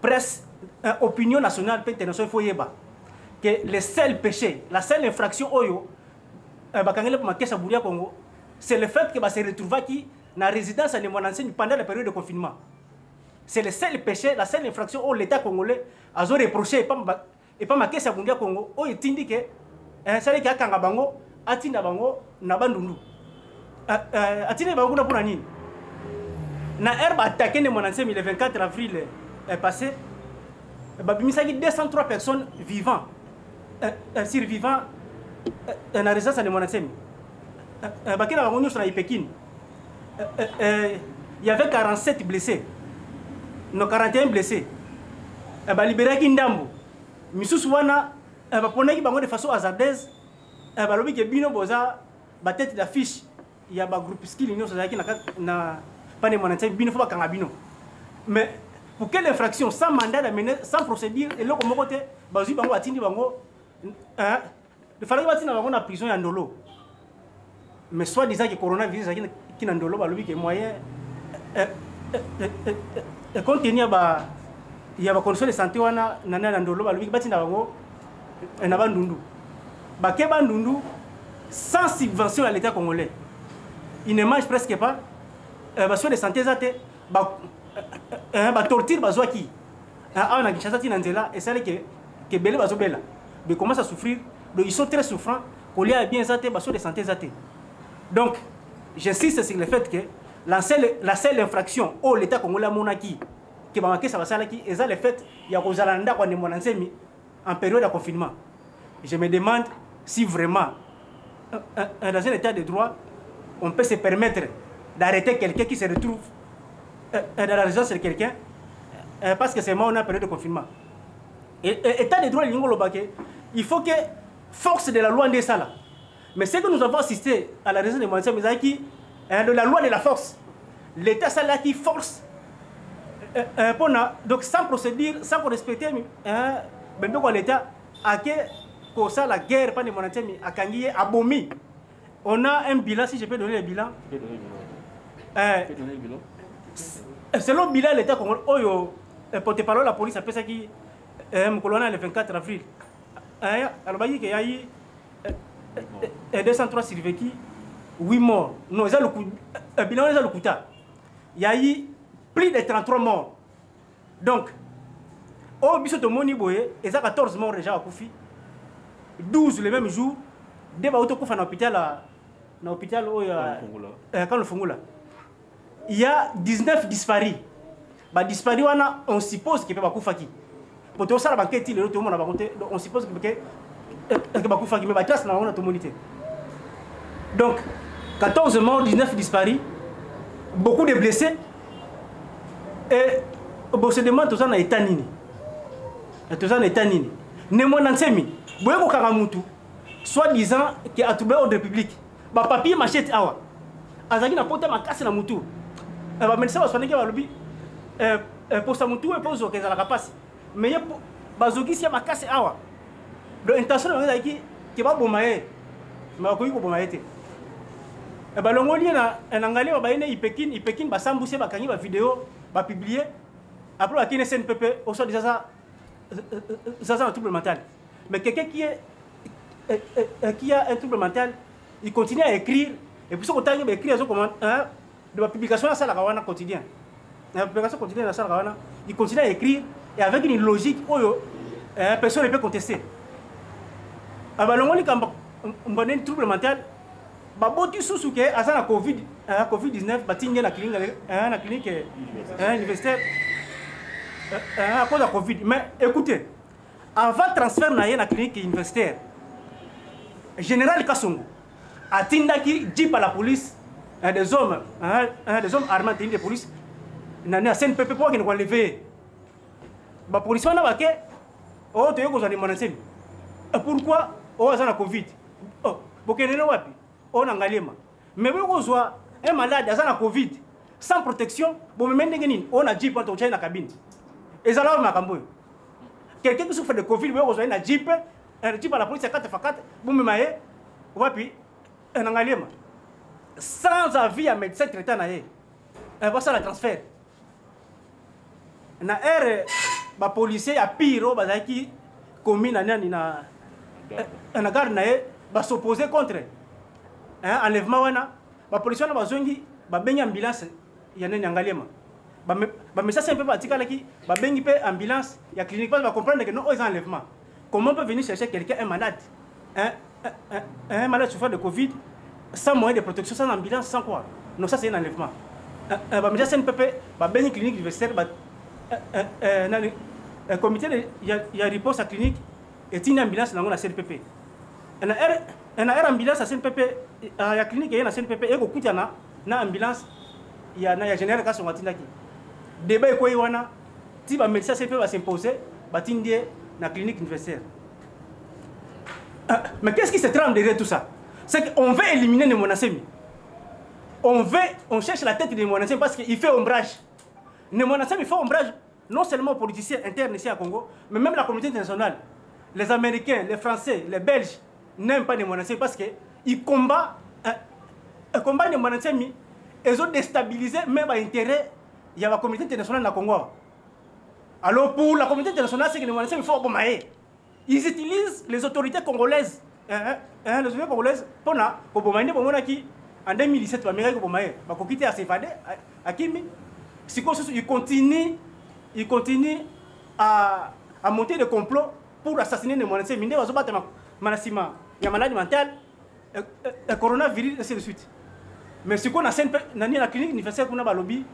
Presse opinion nationale peut internationale faut yeba que le seul péché, la seule infraction oyo ba kangele pour makesa Bundulia Congo, c'est le fait que ba se retrouva qui na résidence à Nemonansen pendant la période de confinement. C'est le seul péché, la seule infraction où l'État congolais a reproché et pas makesa Bundulia Congo o etindi que ça qui a kanga bango atinda bango na Bandundu. Atinda bango na pour nini? Na herbe attaqué Nemonansen le 24 avril passé, babimisaki 203 personnes vivant survivant na résidence à Nemonansen. Bakina bango nyuso na Pékin. Il y avait 47 blessés. Nos 41 blessés. Libéré Kindambo. Misusu wana baponaki bango de façon hasardeuse. Balobi ke bino boza ba tête d'affiche. Il y a ba groupe skill union sozaki na pas de monanté bino faut ba kanga bino. Mais pour quelle infraction sans mandat d'amener sans procédure et le comme côté bazu bango atindi bango de fallait batina bango na prison ya Ndolo. Mais soit disant que coronavirus qui na Ndolo balobi ke moyen compte tenu il y a des conditions de santé wana nana Ndolo balobi batina bango na Bandundu. Baké Bandundu sans subvention à l'État congolais. Il ne mange presque pas soins de santé zate ba torture bazwa ki na Kinshasa tina nzela et ça que belé bazobela. Mais commence à souffrir, donc ils sont très souffrants pour lier bien zate soins de santé zate. Donc j'insiste sur le fait que la seule infraction au l'État congolais monaki que ba makesa basala ki et ça le fait il y a kozalanda kwa Nemonansen en période de confinement. Je me demande si vraiment dans un état de droit on peut se permettre d'arrêter quelqu'un qui se retrouve dans la résidence de quelqu'un parce que c'est moi on a période de confinement. Et état de droit il faut que force de la loi de ça là. Mais ce que nous avons assisté à la résidence de Nemonansen de la loi de la force. L'État ça là qui force donc sans procédure, sans respecter l'État a que ça la guerre pas de Nemonansen a kangié abomi. On a un bilan, si je peux donner le bilan. Selon le bilan de l'État congolais, porte-parole la police a fait ça qui colonel le 24 avril. Alors il y a eu 203 survécus, 8 morts. Non, le bilan est le Kuta. Il y a eu plus de 33 morts. Donc, au biso de Moniboye, il y a 14 morts déjà à Koufi. 12 le même jour. Dès que tu as dans l'hôpital quand le Fongula. Il y a 19 disparus. Disparus, on suppose qu'il peut pas faire. Pour tout ça, on suppose qu'il peut pas faire. Mais trace dans notre communauté. Donc, 14 morts, 19 disparus, beaucoup de blessés. Et on se demande tout ça dans l'état nini. Tout ça dans l'état nini. Nemonansen, Boyeko Karamutu, soi-disant qui a trouvé ordre public. Papier machette awa. Azaki na porte ma casse na mutu. Médecin va soigner va lobby. Pour sa mutu et pour zo kezala kapasi. Mais bazoki si ma casse awa. Donc intention na qui va bomaye. Mais ko yiko bomaye te. Balongoli na nangale ba ine Pékin ba sambuse ba kangi ba vidéo ba publier. Après ba kine CNPP au sort de ça un trouble mental. Mais quelqu'un qui a un trouble mental, il continue à écrire. Et puis, ce qu'on a écrit, de la publication à la quotidien. La publication quotidienne à la il continue à écrire et avec une logique où personne ne peut contester. On a un trouble mental. Baboti sous que à la Covid-19, batinga la clinique universitaire à cause de la Covid. Mais écoutez, avant le transfert dans la clinique universitaire, général Kassongo a tindaki dit par la police des hommes armés de police n'a a CNPP pour qu'ils ne lever. La police n'a pas que oh tu es qu'on a demandé pourquoi oh à la Covid oh bokene no wapi on a ngalema mais vous soit un malade à la Covid sans protection bon mais maintenant on a dit pour ton la cabine et ça là makambo quelqu'un qui souffre de Covid vous soit un jeep par la police 4x4 bon mais maé wapi un ngalema sans avis à médecin traitant na yé va ça la transfert na ba policier a pire bazaki commis na na garde na yé va s'opposer contre enlèvement wana ba policier na bazongi ba bengi ambulance ya nani ngalema ba message un peu batikala ki ba bengi pe ambulance ya clinique pas va comprendre que non aux enlèvements comment on peut venir chercher quelqu'un un malade un malade souffrant de Covid sans moyen de protection sans ambulance sans quoi non ça c'est un enlèvement ba message un peu ba bengi clinique universitaire ba un comité de ya riposte à clinique et une ambulance dans la CNPP na ambulance à CNPP ya clinique ya CNPP eko kutana na ambulance ya na ya général Kassongo atindaki débat ko wana ti ba médecin CNPP va s'imposer ba tindie na clinique universitaire mais qu'est-ce qui se trame derrière tout ça c'est qu'on veut éliminer les monacémi on cherche la tête des monacémi parce qu'il fait ombrage les monacémi fait ombrage non seulement aux politiciens internes ici à Congo mais même la communauté internationale les Américains les Français les Belges n'aiment pas les monacémi parce que ils combattent les monacémi ils ont déstabilisé même l'intérêt il y a la communauté internationale dans le Congo. Alors pour la communauté internationale c'est que les monacémi font bombayer. Ils utilisent les autorités congolaises les autorités congolaises pour bombayer qui en 2017 l'Amérique bombayer va quitter à s'évader à Kimi ils continuent à monter des complots pour assassiner les monacémi. Ils vont battre Manasima, il y a maladie mentale, coronavirus, et ainsi de suite. Mais ce qu'on a dans la clinique universitaire qu'on a lobby,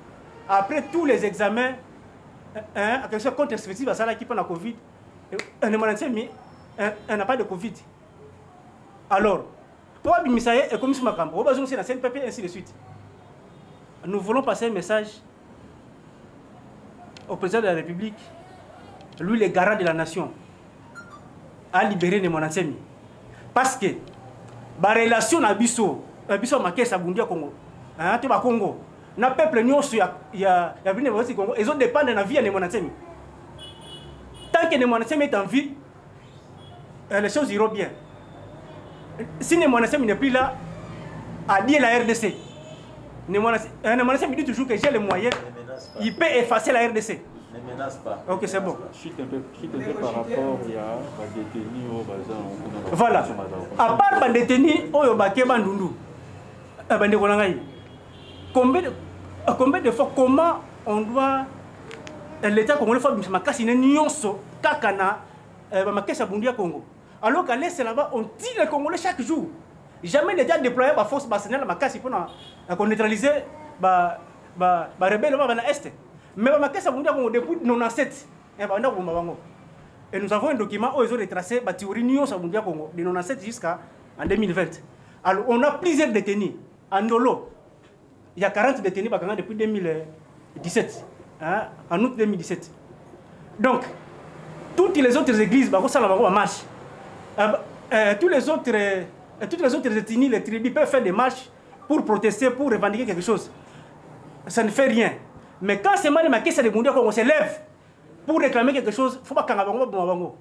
après tous les examens, à quelque chose contre respectif à ça qui prend la Covid, les monacémi n'a pas de Covid. Alors, pour Abimisaye et comme Makambo, on va dans la CNPP et ainsi de suite. Nous voulons passer un message au président de la République, lui le garant de la nation, à libérer les monacémi. Parce que la relation à Bisso Makessa Bundia Congo, Congo, na peuple nyonso ya venu au Congo, ils ont dépendent de la vie des monacémi. Tant que les monacémi est en vie, les choses iront bien. Si les monacémi n'est plus là, à dire la RDC, les monacémi dit toujours que j'ai les moyens, il peut effacer la RDC. Ne menace pas. Ok, c'est bon. Chute un peu par rapport à détenus au bazar. Voilà. À part les détenus au Bakeba Ndundu, combien de fois, comment on doit. L'État congolais fait Makasi Nyonso, Kakana, Makessa Bundia Congo. Alors qu'à l'Est là-bas, on tire les Congolais chaque jour. Jamais l'État déployé la force bassinière Makasi pour neutraliser les rebelles dans l'Est. Mais Makessa Bundia Congo depuis 97. Et nous avons un document où ils ont retracé la théorie Nyonso Bundia Congo de 97 jusqu'en 2020. Alors on a plusieurs détenus. En Ndolo, il y a 40 détenus depuis 2017. En août 2017. Donc, toutes les autres églises, marche. Toutes les autres ethnies, les tribus peuvent faire des marches pour protester, pour revendiquer quelque chose. Ça ne fait rien. Mais quand c'est mal marqué, c'est des mondiaux qu'on se lève pour réclamer quelque chose, il ne faut pas qu'on.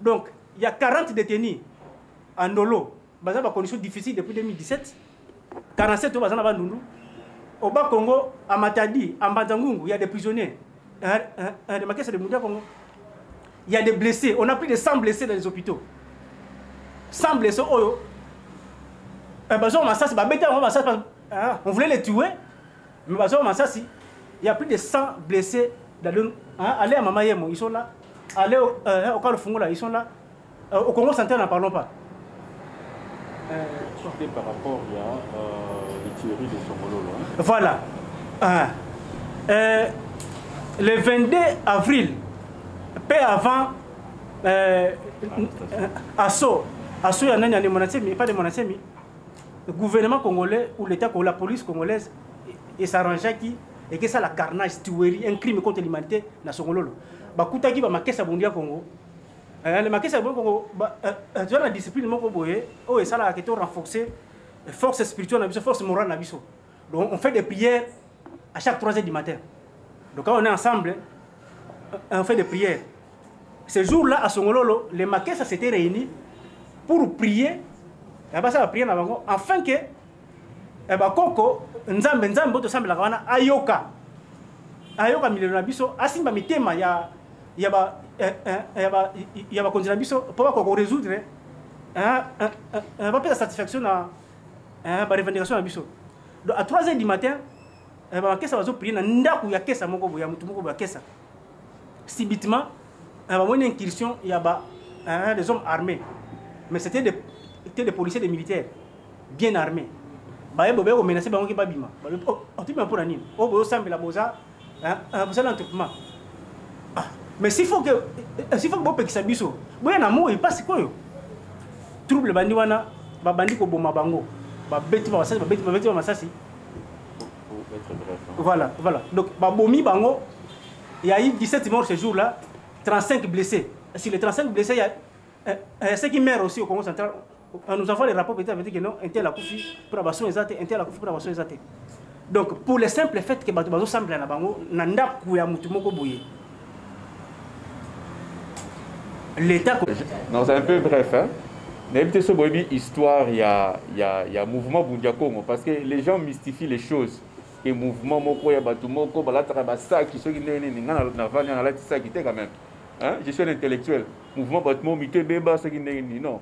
Donc, il y a 40 détenus en Ndolo, dans des conditions difficiles depuis 2017. 47 au Bandundu. Au Bas-Congo, à Matadi, à Mbazangungu, il y a des prisonniers. Il y a des blessés. On a plus de 100 blessés dans les hôpitaux. 100 blessés. On voulait les tuer. Mais il y a plus de 100 blessés Allez à Mama Yemo, ils sont là. Allez au Kalofungola, ils sont là. Au Congo central, n'en parlons pas. Par rapport à les théories de Songololo. Voilà. Le 22 avril, peu avant Asso, il y a des monastères, mais pas de monastères. Le gouvernement congolais ou l'État congolais, la police congolaise, et s'arrangeait qui et que ça la carnage, tuerie, un crime contre l'humanité dans Songololo. Bakuta qui va marquer sa bondia Congo. Le marqué sa bondia Congo, tu as la discipline mon Congoé, oh et ça là qui est renforcé, force spirituelle, force morale na biso. Donc on fait des prières à chaque 3h du matin. Donc quand on est ensemble, on fait des prières. Ce jour-là, à Songololo, les Makessa s'étaient réunis pour prier, afin que Koko, Nzambe, Boto Sambe Lakawana, Ayoka milelo na biso, asimba mitema ya konzina biso, pour qu'on résoudre, pas la satisfaction na revendication na biso. Donc à 3h du matin, Makessa va prier na ndaku ya kessa moko boya mutu moko boya kessa. Subitement, il y a une incursion, il y a des hommes armés. Mais c'était des policiers, des militaires, bien armés. Il y a des menacés, il y a des babima. Il y a mais s'il faut que vous puissiez biso, il y a un mot, il passe quoi? Trouble bandi wana, bandi ko boma bango, beti masasi. Voilà. Donc babomi bango, il y a eu 17 morts ce jour-là, 35 blessés. Sur les 35 blessés, il y a ceux qui meurent aussi au Congo central. Nous avons les rapports qui disent que non, un tel a couffé pour la basson exate, un tel a couffé pour la basson exate. Donc, pour le simple fait que Bato semble na bango, nanda kuya mutumoko boye. L'État. Non, c'est un peu bref. Hein? Mais peut-être ce histoire, il y a mouvement Bundia Congo, parce que les gens mystifient les choses. Et mouvement moko ya batu moko balatra basaki ceux qui na vanya na lati saki quand même. Hein? Je suis un intellectuel. Mouvement batu mo mité beba ceux qui non.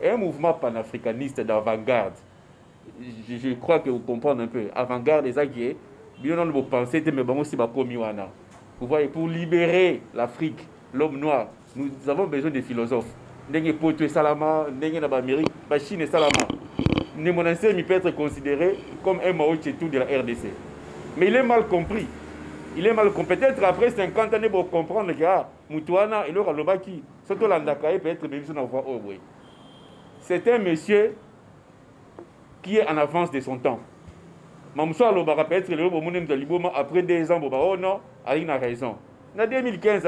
Un mouvement panafricaniste d'avant-garde. Je crois que vous comprenez un peu. Avant-garde des aguiers, bien on vous pensez mais bon aussi ba komi wana. Vous voyez, pour libérer l'Afrique, l'homme noir, nous avons besoin de philosophes. Ndenge Poto et Salama, ndenge na Amérique, ba Chine et Salama. Némonancé peut être considéré comme un Mao Tse-tung de la RDC. Mais il est mal compris. Il est mal compris. Peut-être après 50 ans, pour comprendre que Moutouana et le Ralobaki, surtout l'Andakaï, peut-être même si on voit au bruit. C'est un monsieur qui est en avance de son temps. Mamsou Alobara peut-être le moment de Liboma après 2 ans, oh non, il a raison. En 2015,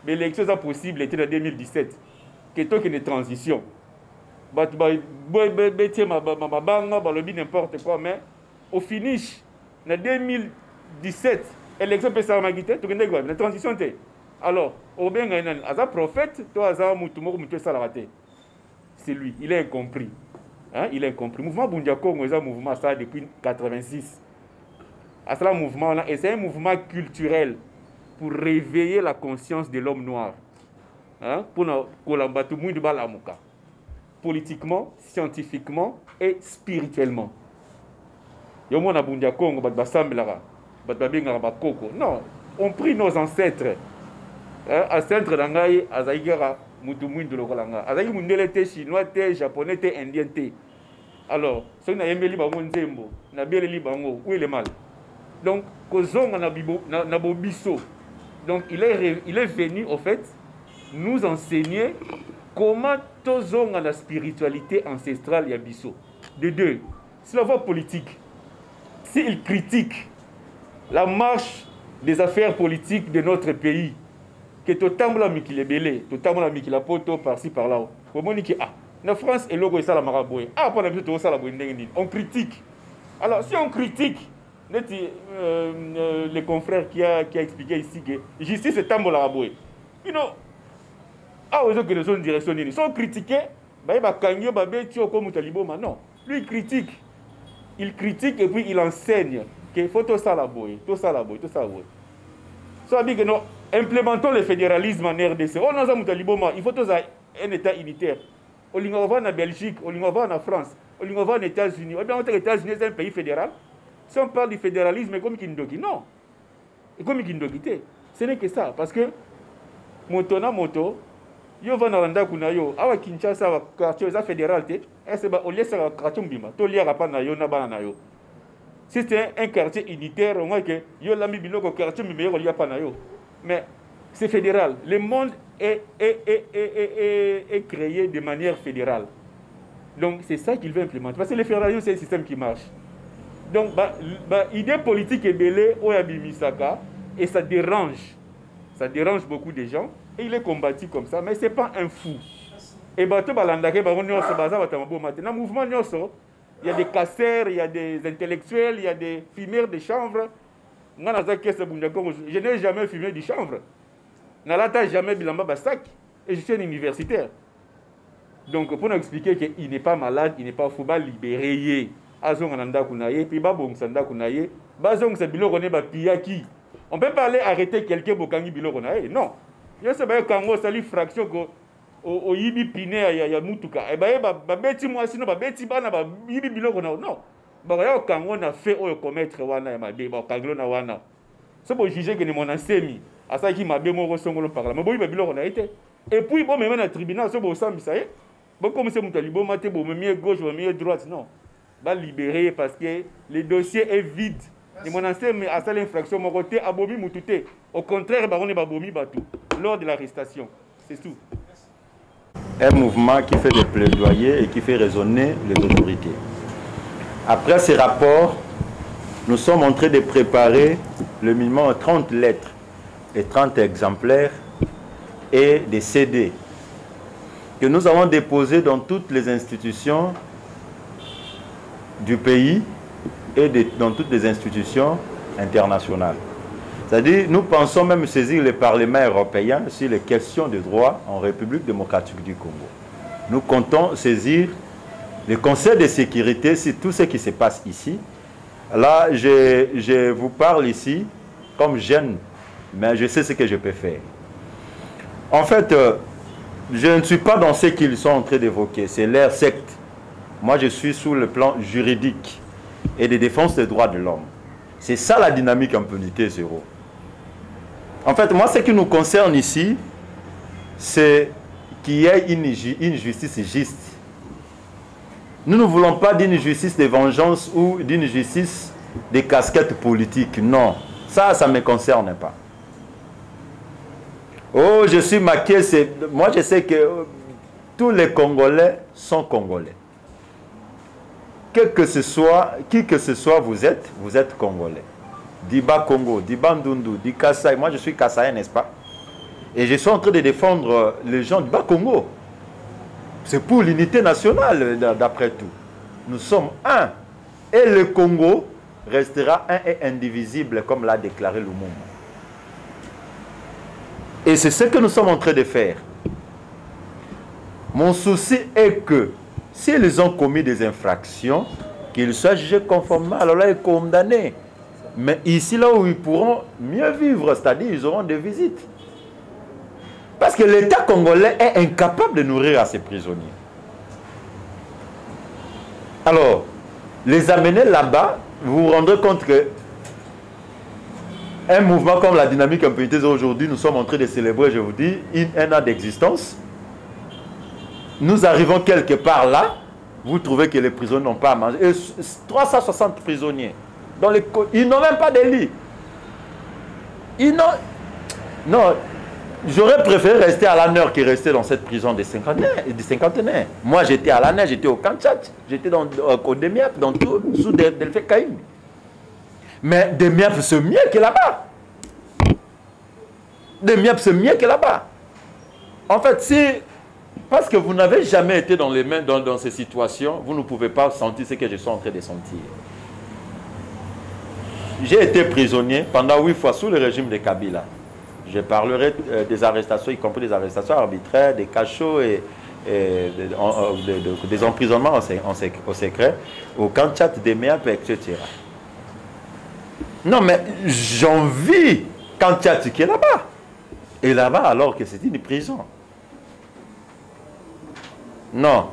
mais l'élection possible était en 2017. Qu'est-ce que une transition? N'importe quoi, mais au finish, en 2017, l'élection peut s'arrêter, la transition était. Alors, au bien, un prophète, c'est lui, il est incompris. Hein? Il est incompris. Le mouvement Bundia Congo est un mouvement ça depuis 1986. C'est un mouvement là, et c'est un mouvement culturel pour réveiller la conscience de l'homme noir. Hein? Pour combattre tout le monde. Politiquement, scientifiquement et spirituellement. Non, on prie nos ancêtres. Ancêtres d'Angaï, Azaïgara, Moutoumouin Lokolanga. Azaï Mundele te chinois, te japonais, te indien te. Alors, ceux qui n'ont pas libango nzembo, n'a bien libango, où est le mal? Donc, Kozong na bobiso. Donc, il est venu, au fait, nous enseigner comment tozonga la spiritualité ancestrale yabiso. De deux, sur la voie politique, s'il critique la marche des affaires politiques de notre pays, que totambola mikile belé, totambola mikila poto par-ci par-là, la France est logo et ça la maraboué. On critique. Alors, si on critique, les confrères qui a expliqué ici que justice est tambola maraboué. You know, aux autres que les autres directions sont critiqués, non. Lui, il critique. Il critique et puis il enseigne qu'il faut tout ça la boue, tout ça la boue, tout ça la boue. Ça veut dire que nous implémentons le fédéralisme en RDC. Oh non, il faut tout ça un État unitaire. On va en Belgique, on va en France, on va en États-Unis. Les États-Unis, c'est un pays fédéral. Si on parle du fédéralisme comme Kindoki, non. Et comme il quitter, ce n'est que ça. Parce que moto na moto, yo va na ndako na yo, awa Kinshasa wa quartier za fédéral te, est ba au lieu ça quartier mbima, to liera pa na yo na bana na yo. Si c'est un quartier unitaire, on voit que yo la mi biloko quartier mbima yo liera pa na yo. Mais c'est fédéral. Le monde est créé de manière fédérale. Donc c'est ça qu'il veut implémenter. Parce que le fédéralisme, c'est un système qui marche. Donc, l'idée politique est belée au Yabimisaka et ça dérange. Ça dérange beaucoup de gens et il est combattu comme ça, mais ce n'est pas un fou. Et dans le mouvement, il y a des casseurs, il y a des intellectuels, il y a des fumeurs de chanvre. Je n'ai jamais fumé du chanvre. Je n'ai jamais bilamba basak et je suis un universitaire. Donc, pour nous expliquer qu'il n'est pas malade, il n'est pas fou, il est libéré. On peut pas aller arrêter quelqu'un pour qu'il y non. Il y a une fraction au yibi pine ya mutuka. Et beti moi sinon beti bana ba yibi biloko na non. Ba ya kango na fait o commettre wana ya mabe ba kanglo na wana. C'est pour juger que mon ensemi à ça qui mabe mo songolo parlement. Bo yibi biloko na été. Et puis bon même na tribunal c'est pour ça ça y est. Bon comme c'est mutali bo maté bo mieux gauche bo mieux droite non. Va libérer parce que le dossier est vide. Et mon ensemi à ça l'infraction mon côté abomi mutute. Au contraire ba on est babomi batou lors de l'arrestation. C'est tout. Un mouvement qui fait des plaidoyers et qui fait résonner les autorités. Après ces rapports, nous sommes en train de préparer le minimum 30 lettres et 30 exemplaires et des CD que nous avons déposés dans toutes les institutions du pays et dans toutes les institutions internationales. C'est-à-dire, nous pensons même saisir le Parlement européen sur les questions de droit en République démocratique du Congo. Nous comptons saisir le Conseil de sécurité sur tout ce qui se passe ici. Là, je vous parle ici comme jeune, mais je sais ce que je peux faire. En fait, je ne suis pas dans ce qu'ils sont en train d'évoquer. C'est leur secte. Moi, je suis sur le plan juridique et de défense des droits de l'homme. C'est ça la dynamique impunité zéro. En fait, moi, ce qui nous concerne ici, c'est qu'il y ait une justice juste. Nous ne voulons pas d'une justice de vengeance ou d'une justice de casquettes politiques. Non, ça ne me concerne pas. Oh, je suis maqué. Moi, je sais que tous les Congolais sont Congolais. Qui que ce soit vous êtes Congolais. Diba Congo, Diba Ndundu, Di Kassai. Moi, je suis Kassai, n'est-ce pas? Et je suis en train de défendre les gens du Bas Congo. C'est pour l'unité nationale, d'après tout. Nous sommes un. Et le Congo restera un et indivisible, comme l'a déclaré Lumumba. Et c'est ce que nous sommes en train de faire. Mon souci est que, s'ils ont commis des infractions, qu'ils soient jugés conformément, alors là, ils sont condamnés. Mais ici, là où ils pourront mieux vivre, c'est-à-dire ils auront des visites. Parce que l'État congolais est incapable de nourrir à ses prisonniers. Alors, les amener là-bas, vous vous rendrez compte que un mouvement comme la dynamique impunité aujourd'hui, nous sommes en train de célébrer, je vous dis, un an d'existence. Nous arrivons quelque part là, vous trouvez que les prisonniers n'ont pas à manger. Et 360 prisonniers. Ils n'ont même pas de lit. Non, j'aurais préféré rester à l'année que rester dans cette prison des cinquantenaires. Moi, j'étais à l'année, j'étais au Kanchat, j'étais au Demiap, dans tout, sous Delphé Caïm. Mais Demiap, c'est mieux que là-bas. Demiap, c'est mieux que là-bas. En fait, parce que vous n'avez jamais été dans les mains dans ces situations, vous ne pouvez pas sentir ce que je suis en train de sentir. J'ai été prisonnier pendant 8 fois sous le régime de Kabila. Je parlerai des arrestations, y compris des arrestations arbitraires, des cachots et des emprisonnements au secret, au Kanchat, des MEAP, etc. Non, mais j'envie Kanchat qui est là-bas. Et là-bas, alors que c'est une prison. Non.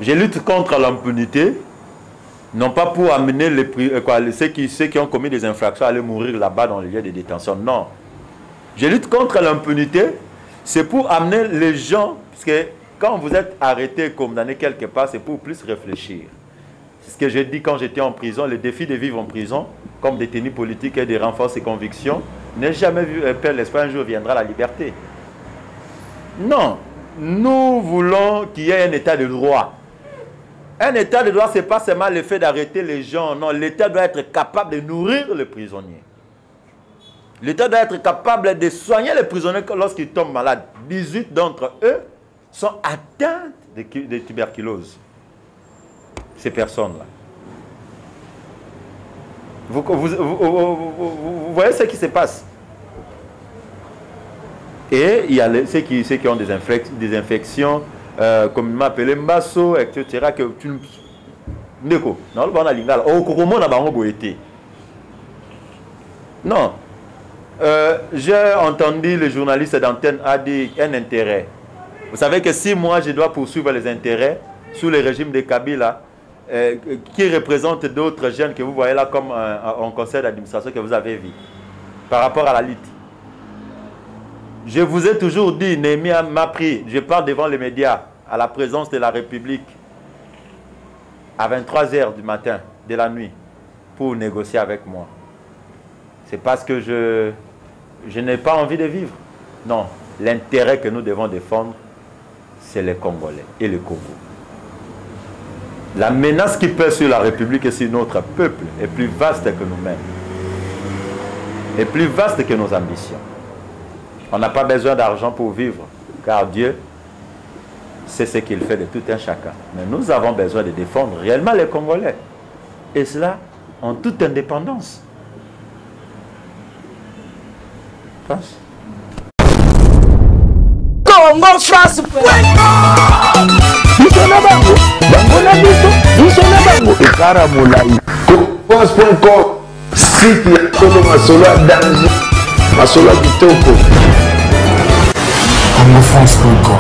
Je lutte contre l'impunité, Non pas pour amener ceux qui ont commis des infractions à aller mourir là-bas dans les lieux de détention. Non. Je lutte contre l'impunité. C'est pour amener les gens, parce que quand vous êtes arrêté, condamné quelque part, c'est pour plus réfléchir. C'est ce que j'ai dit quand j'étais en prison. Le défi de vivre en prison, comme détenu politique et de renforcer ses convictions, n'ai jamais vu perdre l'espoir, un jour viendra la liberté. Non. Nous voulons qu'il y ait un état de droit. Un état de droit, ce n'est pas seulement le fait d'arrêter les gens. Non, l'État doit être capable de nourrir les prisonniers. L'État doit être capable de soigner les prisonniers lorsqu'ils tombent malades. 18 d'entre eux sont atteints de tuberculose. Ces personnes-là. Vous voyez ce qui se passe. Et il y a ceux qui ont des infections, communément appelées mbasso, etc. Que tu Neko, non, on a l'ingala. Au Kouroumon, on a non. J'ai entendu le journaliste d'antenne a dit un intérêt. Vous savez que si moi je dois poursuivre les intérêts sous le régime de Kabila, qui représente d'autres jeunes que vous voyez là comme en conseil d'administration que vous avez vu, par rapport à la lutte. Je vous ai toujours dit, Némi m'a pris, je parle devant les médias, à la présence de la République, à 23 h du matin, de la nuit, pour négocier avec moi. C'est parce que je n'ai pas envie de vivre. Non, l'intérêt que nous devons défendre, c'est les Congolais et le Congo. La menace qui pèse sur la République et sur notre peuple est plus vaste que nous-mêmes. Est plus vaste que nos ambitions. On n'a pas besoin d'argent pour vivre, car Dieu sait ce qu'il fait de tout un chacun. Mais nous avons besoin de défendre réellement les Congolais. Et cela en toute indépendance. Pense. Congo France. Site ya Congo masolo ya danger, masolo ya kitoko. Congo France.com